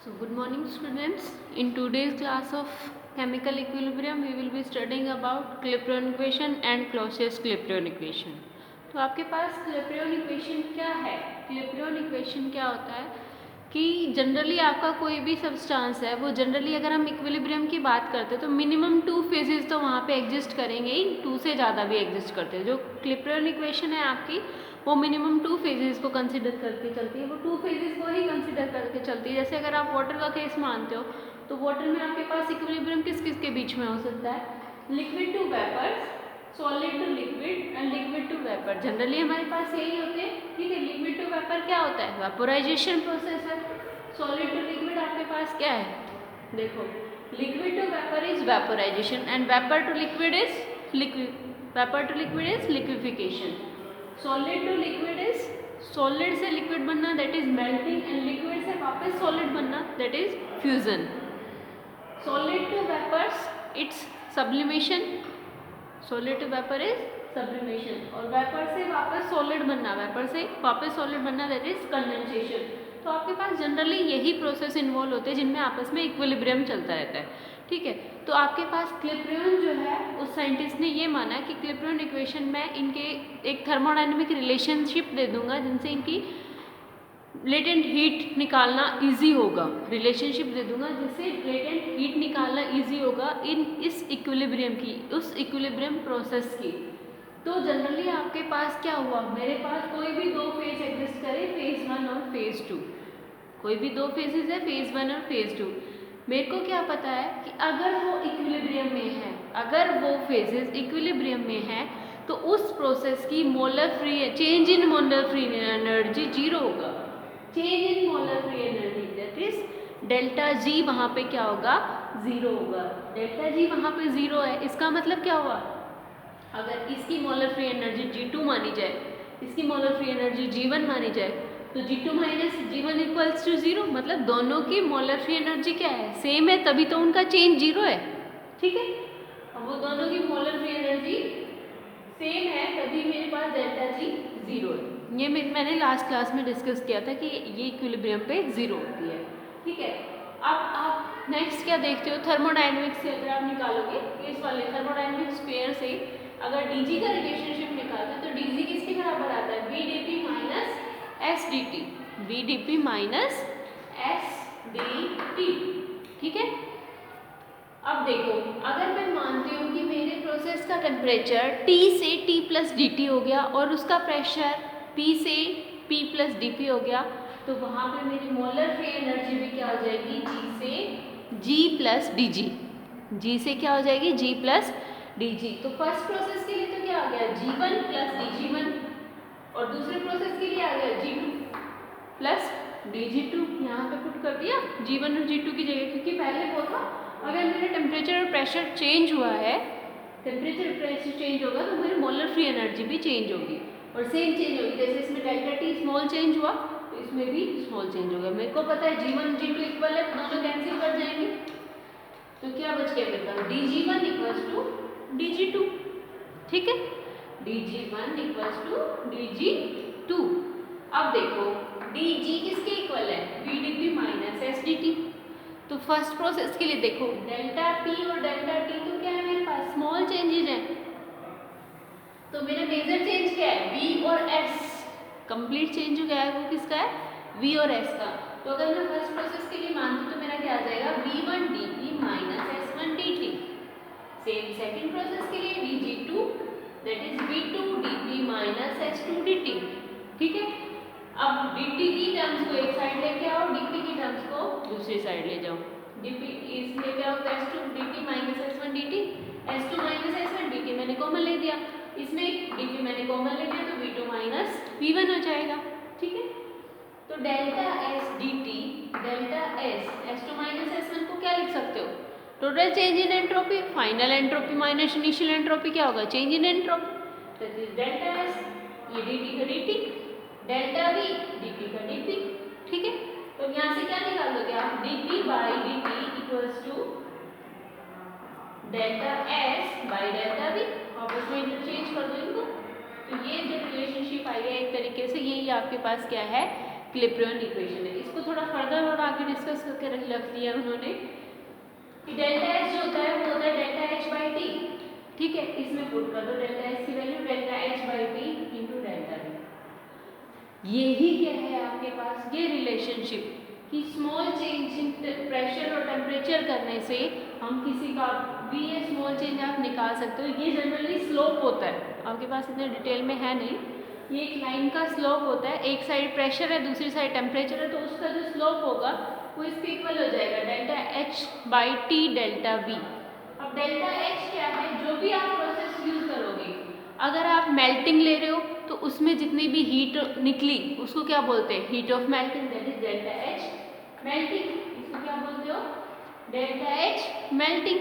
So good morning students. In today's class of chemical equilibrium we will be studying about Clapeyron equation and Clausius-Clapeyron equation. तो आपके पास Clapeyron equation क्या है? Clapeyron equation क्या होता है कि जनरली आपका कोई भी सब्सटेंस है वो जनरली अगर हम इक्विलिब्रियम की बात करते हैं तो मिनिमम 2 फेजेस तो वहाँ पे एग्जिस्ट करेंगे ही, 2 से ज़्यादा भी एग्जिस्ट करते हैं. जो Clapeyron equation है आपकी वो मिनिमम 2 फेजेस को कंसिडर करके चलती है. वो 2 फेजेस को ही कंसिडर करके चलती है. जैसे अगर आप वाटर का केस मानते हो तो वाटर में आपके पास इक्विलिब्रियम किस किस के बीच में हो सकता है? Liquid to vapour, solid to liquid and liquid to vapour. Generally हमारे पास यही होते हैं. ठीक है, लिक्विड टू वेपर क्या होता है? वेपोराइजेशन प्रोसेस है. सॉलिड टू लिक्विड आपके पास क्या है? देखो, liquid to vapour is vaporisation and vapour to liquid is liquefaction. Solid to liquid is solid से लिक्विड बनना, that is melting, and liquid से वापस सॉलिड बनना, that is fusion. Solid to vapours it's sublimation. Solid to vapour is sublimation. और vapour से वापस solid बनना, that is condensation. तो आपके पास जनरली यही प्रोसेस इन्वॉल्व होते हैं जिनमें आपस में इक्विलिब्रियम चलता रहता है. ठीक है, तो आपके पास क्लिपरेन जो है उस साइंटिस्ट ने ये माना कि क्लिपरेन इक्वेशन में इनके एक थर्मोडायनेमिक रिलेशनशिप दे दूंगा जिनसे इनकी लेटेंट हीट निकालना इजी होगा. रिलेशनशिप दे दूंगा जिससे लेटेंट हीट निकालना इजी होगा इस इक्विलिब्रियम की, उस इक्विलिब्रियम प्रोसेस की. तो जनरली आपके पास क्या हुआ? मेरे पास कोई भी दो फेज एग्जिस्ट करे, फेज 1 और फेज 2. कोई भी दो फेजेस है, फेज 1 और फेज 2. मेरे को क्या पता है कि अगर वो इक्विलिब्रियम में है, अगर वो फेजेस इक्विलिब्रियम में है तो उस प्रोसेस की molar free change in molar free energy zero होगा. Change in molar free energy that is delta G वहाँ पे क्या होगा? जीरो होगा. डेल्टा जी वहाँ पे जीरो है. इसका मतलब क्या हुआ? अगर इसकी मोलर फ्री एनर्जी G2 मानी जाए, इसकी मोलर फ्री एनर्जी G1 मानी जाए तो G2 minus G1 equals to zero. मतलब दोनों की मोलर फ्री एनर्जी क्या है? सेम है, तभी तो उनका चेंज जीरो है. ठीक है, अब वो दोनों की मोलर फ्री एनर्जी सेम है तभी मेरे पास डेल्टा जी जीरो है. ये मैंने लास्ट क्लास में डिस्कस किया था कि ये इक्विलिब्रियम पे जीरो होती है. ठीक है, अब आप नेक्स्ट क्या देखते हो? थर्मोडायनेमिक्स से अगर आप निकालोगे इस वाले थर्मोडायनेमिक्स पेयर से अगर डीजी का रिलेशनशिप निकालते तो डीजी किसके बराबर आता है? VdP minus SdT. VdP minus SdT. ठीक है, अब देखो, अगर मैं मानती हूँ कि मेरे प्रोसेस का टेम्परेचर T से T प्लस dt हो गया और उसका प्रेशर P से P प्लस dP हो गया तो वहाँ पे मेरी मोलर फ्री एनर्जी भी क्या हो जाएगी? G से G प्लस dG. G से क्या हो जाएगी? G plus dG. तो फर्स्ट प्रोसेस के लिए तो क्या आ गया? G1 प्लस dG1 और दूसरे प्रोसेस के लिए आ गया G2 प्लस dG2. यहाँ पे पुट कर दिया G1 और G2 की जगह, क्योंकि पहले वो था अगर मेरा टेम्परेचर और प्रेशर चेंज हुआ है, टेम्परेचर और प्रेशर चेंज होगा तो मेरी मोलर फ्री एनर्जी भी चेंज होगी और सेम चेंज होगी. जैसे इसमें डेल्टा T स्मॉल चेंज हुआ तो इसमें भी स्मॉल चेंज होगा. मेरे को पता है G1 G2 इक्वल है, दोनों कैंसिल कर जाएंगे तो क्या बच गया मेरे पास? dG1 equals to dG2. ठीक है, dG1 इक्वल्स टू dG2. अब देखो dG किसके इक्वल है? VdP minus SdT. तो फर्स्ट प्रोसेस के लिए देखो डेल्टा P और डेल्टा T तो क्या है मेरे पास? स्मॉल चेंजेज हैं. तो मेरा मेजर चेंज क्या है? V और S. कंप्लीट चेंज हो गया है वो किसका है? V और S का. तो अगर मैं फर्स्ट प्रोसेस के लिए मानती हूँ तो मेरा क्या आ जाएगा? V1 dP minus S1 dt. Same second process के लिए dG2 that is V2 dP minus S2 dt. ठीक है, अब dt की टर्म्स को एक साइड लेके आओ, dP की टर्म्स को दूसरी साइड ले जाओ. dP इसमें क्या होगा? S2 dP minus S1 dt. S2 minus S1 dt मैंने कॉमन ले दिया, इसमें dP मैंने कॉमन ले दिया तो V2 माइनस V1 हो जाएगा. ठीक है, तो delta S dt, delta S S2 minus S1 को क्या लिख सकते हो? Total change in entropy. Final entropy minus initial entropy क्या होगा? Change in entropy. That is delta S, ये dt का dt, डेल्टा V dP का dP. ठीक है, तो यहाँ से क्या निकाल दोगे आप? dP by dt equals to delta S by delta V. आपस में इंटरचेंज कर दो इनको. तो ये जो रिलेशनशिप आई है एक तरीके से यही आपके पास क्या है? क्लिपरेन इक्वेशन है. इसको थोड़ा फर्दर और आगे डिस्कस करके रख दिया उन्होंने कि डेल्टा एच जो होता है वो होता है डेल्टा एच बाई टी, ठीक है। इसमें पुट कर दो डेल्टा एच की value delta H by T into delta we. यही क्या है आपके पास, ये रिलेशनशिप कि स्मॉल चेंज इन प्रेशर और टेम्परेचर करने से हम किसी का भी ये स्मॉल चेंज आप निकाल सकते हो। ये जनरली स्लोप होता है, आपके पास इतने डिटेल में है नहीं, ये एक लाइन का स्लोप होता है, एक साइड प्रेशर है दूसरी साइड टेम्परेचर है, तो उसका जो स्लोप होगा वो इसके इक्वल हो जाएगा delta H by T delta V. अब डेल्टा एच क्या है, जो भी आप प्रोसेस यूज करोगे, अगर आप मेल्टिंग ले रहे हो तो उसमें जितनी भी हीट निकली उसको क्या बोलते हैं, heat of melting, that is delta H melting. इसको क्या बोलते हो, डेल्टा एच मेल्टिंग।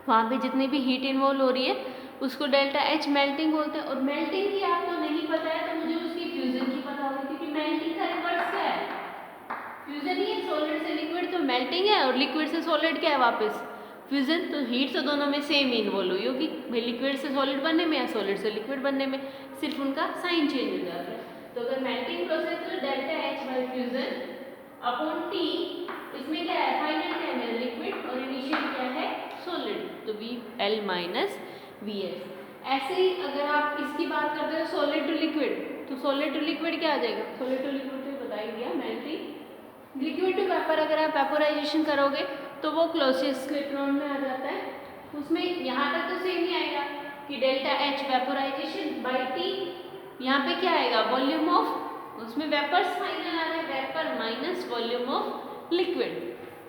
वहाँ पे जितनी भी हीट इन्वॉल्व हो रही है उसको डेल्टा एच मेल्टिंग बोलते हैं। और मेल्टिंग की आपको नहीं पता है तो मुझे उसकी फ्यूजन की पता होगी, क्योंकि मेल्टिंग का रिवर्स क्या है, फ्यूजन ही है। सॉलिड से लिक्विड तो मेल्टिंग है, और लिक्विड से सॉलिड क्या है वापस फ्यूजन। तो हीट तो दोनों में सेम इन्वॉल्व हुई होगी भाई, लिक्विड से सॉलिड बनने में या सॉलिड से लिक्विड बनने में, सिर्फ उनका साइन चेंज हो जाता है। तो अगर मेल्टिंग प्रोसेस तो delta H by fusion upon T, इसमें क्या है फाइनल क्या है मेरा लिक्विड और इनिशियल क्या है सॉलिड, तो V L minus V S. ऐसे ही अगर आप इसकी बात करते हो सॉलिड टू लिक्विड, तो सॉलिड टू लिक्विड क्या आ जाएगा, सॉलिड टू लिक्विड तो बता ही दिया मेल्टिंग। लिक्विड टू वेपर अगर आप वेपोराइजेशन करोगे तो वो क्लोसियस क्लिप्रोन में आ जाता है, उसमें यहाँ तक तो सेम ही आएगा कि delta H vaporisation by T, यहाँ पे क्या आएगा वॉल्यूम ऑफ, उसमें वेपर्स फाइनल आ रहा है, vapour minus volume of liquid,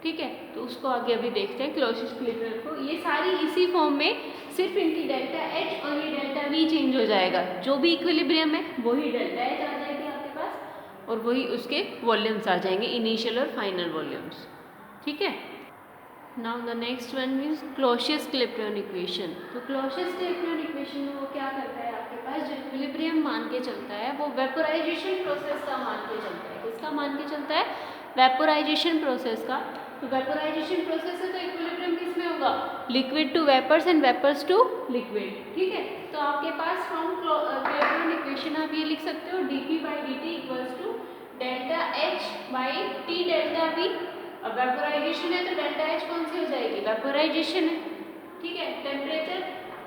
ठीक है। तो उसको आगे अभी देखते हैं क्लोसियस क्लिप्रोन को। ये सारी इसी फॉर्म में, सिर्फ इनकी डेल्टा एच और ये डेल्टा वी चेंज हो जाएगा, जो भी इक्विलिब्रियम है वही डेल्टा एच आ जाएगी आपके पास और वही उसके वॉल्यूम्स आ जाएंगे, इनिशियल और फाइनल वॉल्यूम्स, ठीक है। Now the next one means Clausius Clapeyron equation. तो क्लोसियस क्लिप्रोन इक्वेशन में वो क्या करता है आपके पास, जो इक्विलिब्रियम मान के चलता है वो वेपोराइजेशन प्रोसेस का मान के चलता है। किसका मान के चलता है, वेपोराइजेशन प्रोसेस का। तो वेपोराइजेशन प्रोसेस है तो इक्विलिब्रियम किस में होगा, liquid to vapours and vapours to liquid, ठीक है। तो आपके पास फ्रॉम क्लिप्रोन इक्वेशन आप ये लिख सकते हो dp by dt equals to delta H by T delta V. अब वेपोराइजेशन है तो डेल्टा एच कौन सी हो जाएगी, वेपोराइजेशन है, ठीक है। Temperature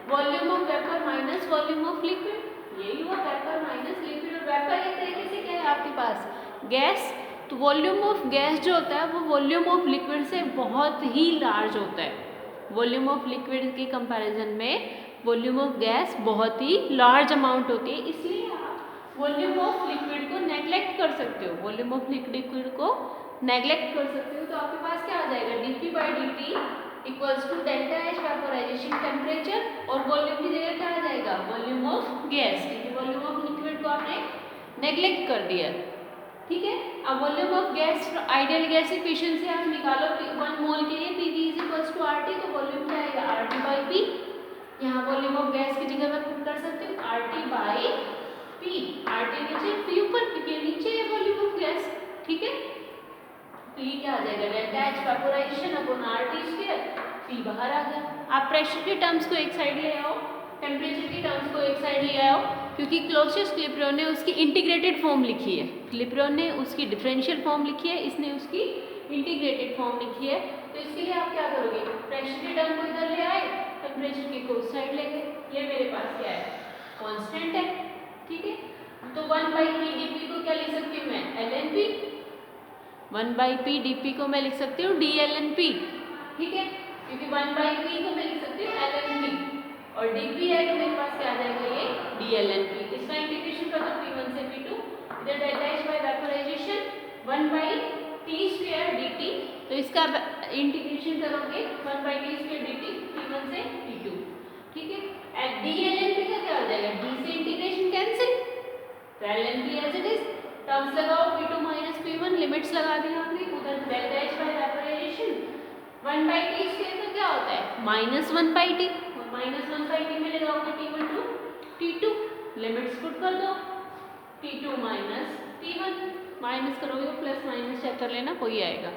volume of vapour minus volume of liquid, यही हुआ वेपर माइनस लिक्विड। और वेपर एक तरीके से क्या है आपके पास गैस, तो वॉल्यूम ऑफ गैस जो होता है वो वॉल्यूम ऑफ लिक्विड से बहुत ही लार्ज होता है। वॉल्यूम ऑफ लिक्विड के कंपैरिजन में वॉल्यूम ऑफ गैस बहुत ही लार्ज अमाउंट होती है, इसलिए आप वॉल्यूम ऑफ लिक्विड को नेग्लेक्ट कर सकते हो, वॉल्यूम ऑफ लिक्विड को नेग्लेक्ट कर सकते हो। तो आपके पास क्या आ जाएगा dp by dt equals to delta H vaporisation temperature, और वॉल्यूम की जगह क्या आ जाएगा वॉल्यूम ऑफ गैस, क्योंकि वॉल्यूम ऑफ लिक्विड को आपने नेग्लेक्ट कर दिया, ठीक है। अब volume of gas ideal gas equation से आप निकालो 1 मोल के लिए pv is equals to RT, तो वॉल्यूम क्या आएगा RT बाई P। यहाँ वॉल्यूम ऑफ गैस की जगह मैं पुट कर सकती हूँ RT बाई P, RT नीचे P ऊपर, क्योंकि नीचे है वॉल्यूम ऑफ गैस, ठीक है। तो ये क्या आ जाएगा delta H vaporisation upon RT square, P बाहर आ गया। आप प्रेशर के टर्म्स को एक साइड ले आओ, टेम्परेचर की टर्म्स को एक साइड ले आओ, क्योंकि क्लोसियस क्लिप्रोन ने उसकी इंटीग्रेटेड फॉर्म लिखी है, क्लिप्रोन ने उसकी डिफरेंशियल फॉर्म लिखी है, इसने उसकी इंटीग्रेटेड फॉर्म लिखी है। तो इसके लिए आप क्या करोगे, प्रेशर के टर्म को इधर ले आए, टेम्परेचर की को उस साइड ले गए, ये मेरे पास क्या है कांस्टेंट है, ठीक है। तो 1 बाई पी डीपी को क्या लिख सकती हूँ मैं LNP, 1 बाई पी डीपी को मैं लिख सकती हूँ DLNP, ठीक है, क्योंकि 1 बाई पी को मैं लिख सकती हूँ LNP और dp है तो मेरे पास क्या आ जाएगा ये DLNP। इसका इंटीग्रेशन कर दो P1 से P2, इधर delta H by vaporisation 1 by T square dt, तो इसका इंटीग्रेशन करोगे 1 by T square dt P1 से P2, ठीक है। एंड DLNP का क्या हो जाएगा, d से इंटीग्रेशन कैंसिल, तो LNP as it is, terms लगाओ P2 माइनस P1, लिमिट्स लगा दी आपने, उधर delta H by vaporisation 1 by T square का क्या होता है minus 1 by T, minus 1 by T में लगाओगे T1 to T2, limits put कर दो T2 माइनस T1, माइनस करोगे तो प्लस माइनस चेक कर लेना वही आएगा,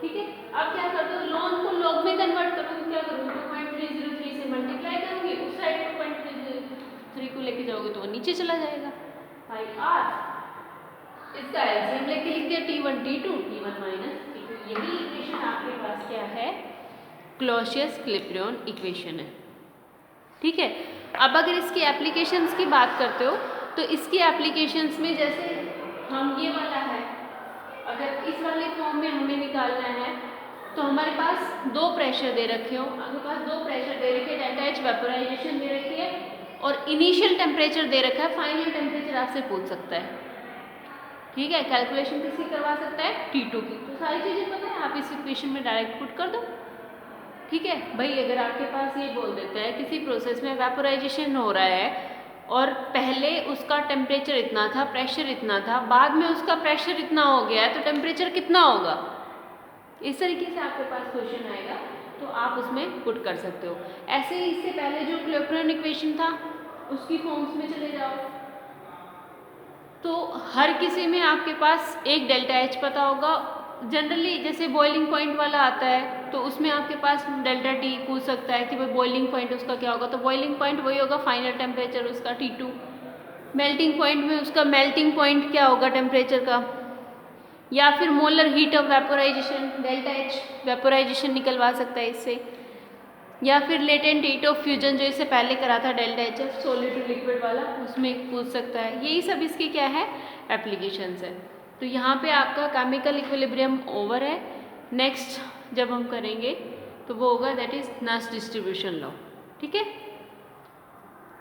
ठीक है। अब क्या कर दो, लॉग को लॉग में कन्वर्ट करोगे, क्या करोगे 2.303 से मल्टीप्लाई करोगे, उस साइड 2.3 को लेके जाओगे तो वो नीचे चला जाएगा बाई R। इसका एलसीएम लेके लिख दिया T1 T2 T1 minus T2, यही इक्वेशन आपके पास क्या है, क्लॉसियस-क्लैपेरॉन इक्वेशन है। ठीक है। अब अगर इसकी एप्लीकेशंस की बात करते हो तो इसकी एप्लीकेशंस में जैसे हम ये वाला है, अगर इस वाले फॉर्म में हमें निकालना है तो हमारे पास दो प्रेशर दे रखे हो, हमारे पास दो प्रेशर दे रखे, डेल्टा एच वेपोराइजेशन दे रखी है और इनिशियल टेम्परेचर दे रखा है, फाइनल टेम्परेचर आपसे पूछ सकता है। ठीक है, कैलकुलेशन किसकी करवा सकता है, T2 की। तो सारी चीज़ें पता है, आप इस इक्वेशन में डायरेक्ट पुट कर दो। ठीक है भाई, अगर आपके पास ये बोल देता है किसी प्रोसेस में वेपोराइजेशन हो रहा है और पहले उसका टेम्परेचर इतना था, प्रेशर इतना था, बाद में उसका प्रेशर इतना हो गया है, तो टेम्परेचर कितना होगा, इस तरीके से आपके पास क्वेश्चन आएगा तो आप उसमें पुट कर सकते हो। ऐसे ही इससे पहले जो क्लैपेरॉन इक्वेशन था उसकी फॉर्म्स में चले जाओ तो हर किसी में आपके पास एक डेल्टा एच पता होगा। जनरली जैसे बॉइलिंग पॉइंट वाला आता है तो उसमें आपके पास डेल्टा टी पूछ सकता है कि भाई बॉइलिंग पॉइंट उसका क्या होगा, तो बॉइलिंग पॉइंट वही होगा, फाइनल टेम्परेचर उसका T2। मेल्टिंग पॉइंट में उसका मेल्टिंग पॉइंट क्या होगा टेम्परेचर का, या फिर molar heat of vaporisation, delta H vaporisation निकलवा सकता है इससे, या फिर लेटेंट हीट ऑफ फ्यूजन जो इससे पहले करा था delta H F solid to liquid वाला, उसमें पूछ सकता है। यही सब इसकी क्या है, एप्लीकेशंस है। तो यहाँ पे आपका केमिकल इक्विलिब्रियम ओवर है। नेक्स्ट जब हम करेंगे तो वो होगा दैट इज नस डिस्ट्रीब्यूशन लॉ। ठीक है।